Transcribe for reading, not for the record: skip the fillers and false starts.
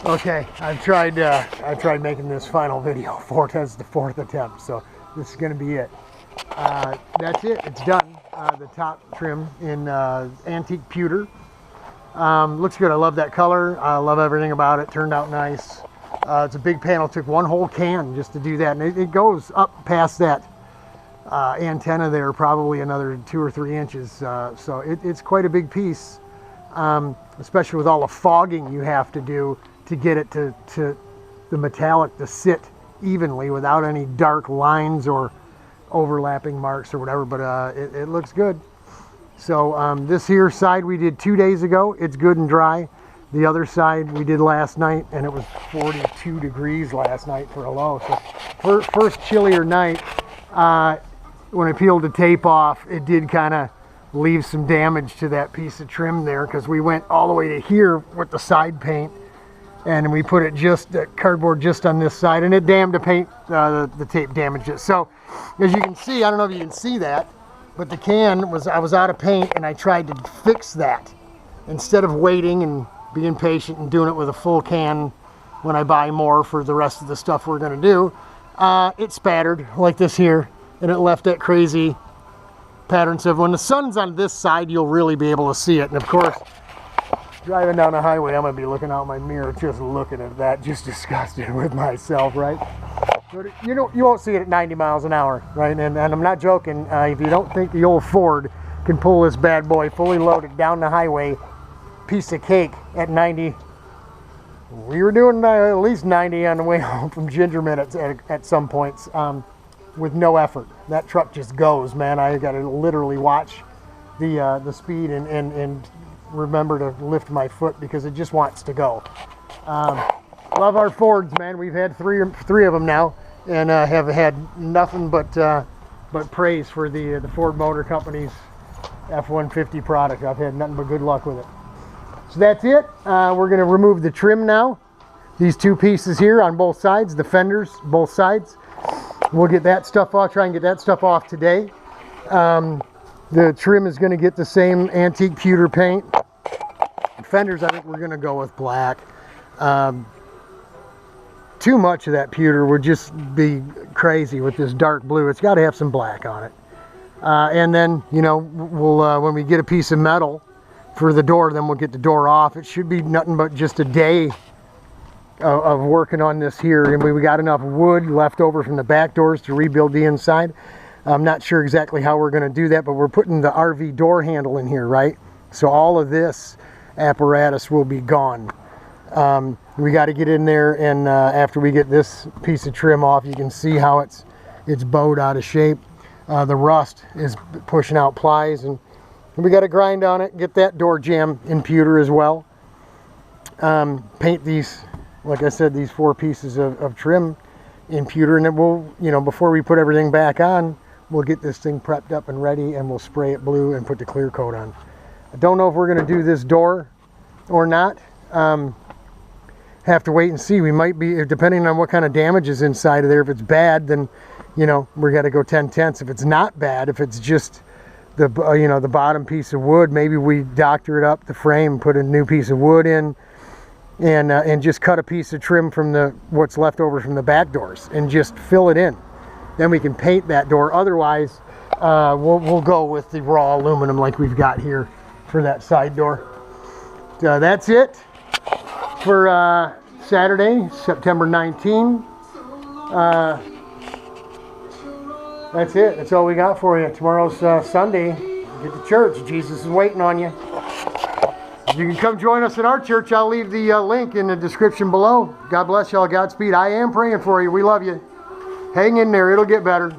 Okay, I've tried making this final video. That's the fourth attempt, so this is going to be it. That's it. It's done. The top trim in antique pewter. Looks good. I love that color. I love everything about it. Turned out nice. It's a big panel. It took one whole can just to do that, and it goes up past that antenna there, probably another 2 or 3 inches. So it's quite a big piece, especially with all the fogging you have to do to get it to the metallic to sit evenly without any dark lines or overlapping marks or whatever, but it looks good. So this here side we did 2 days ago. It's good and dry. The other side we did last night, and it was 42 degrees last night for a low. So first chillier night, when I peeled the tape off, it did kind of leave some damage to that piece of trim there, because we went all the way to here with the side paint, and we put it just cardboard just on this side, and it damned the paint. The tape damaged it. So as you can see, I don't know if you can see that, but the can was, I was out of paint, and I tried to fix that instead of waiting and being patient and doing it with a full can when I buy more for the rest of the stuff we're going to do. It spattered like this here, and it left that crazy pattern. So when the sun's on this side, you'll really be able to see it. And of course, driving down the highway, I'm going to be looking out my mirror just looking at that, just disgusted with myself, right? But you won't see it at 90 miles an hour, right? And I'm not joking. If you don't think the old Ford can pull this bad boy fully loaded down the highway, piece of cake at 90. We were doing at least 90 on the way home from Gingerman at some points, with no effort. That truck just goes, man. I got to literally watch the speed and remember to lift my foot because it just wants to go. Love our Fords, man. We've had three of them now, and have had nothing but praise for the Ford Motor Company's F-150 product. I've had nothing but good luck with it. So that's it. We're going to remove the trim now. These two pieces here on both sides, the fenders, both sides. We'll get that stuff off, try and get that stuff off today. The trim is going to get the same antique pewter paint. Fenders, I think we're going to go with black. Too much of that pewter would just be crazy with this dark blue. It's got to have some black on it. And then, you know, we'll when we get a piece of metal for the door, then we'll get the door off. It should be nothing but just a day of working on this here, and we got enough wood left over from the back doors to rebuild the inside. I'm not sure exactly how we're going to do that, but we're putting the RV door handle in here, right? So all of this apparatus will be gone. We got to get in there, and after we get this piece of trim off, you can see how it's bowed out of shape. The rust is pushing out plies, and we got to grind on it, get that door jamb in pewter as well. Paint these, like I said, these 4 pieces of trim in pewter, and then we'll, you know, before we put everything back on, we'll get this thing prepped up and ready, and we'll spray it blue and put the clear coat on. I don't know if we're going to do this door or not. Have to wait and see. We might be, depending on what kind of damage is inside of there. If it's bad, then, you know, we got to go 10/10. If it's not bad, if it's just the you know, the bottom piece of wood, maybe we doctor it up, the frame, put a new piece of wood in, and just cut a piece of trim from what's left over from the back doors and just fill it in. Then we can paint that door. Otherwise, we'll go with the raw aluminum like we've got here for that side door. That's it for Saturday, September 19. That's it. That's all we got for you. Tomorrow's Sunday. Get to church. Jesus is waiting on you. You can come join us at our church. I'll leave the link in the description below. God bless y'all. Godspeed. I am praying for you. We love you. Hang in there. It'll get better.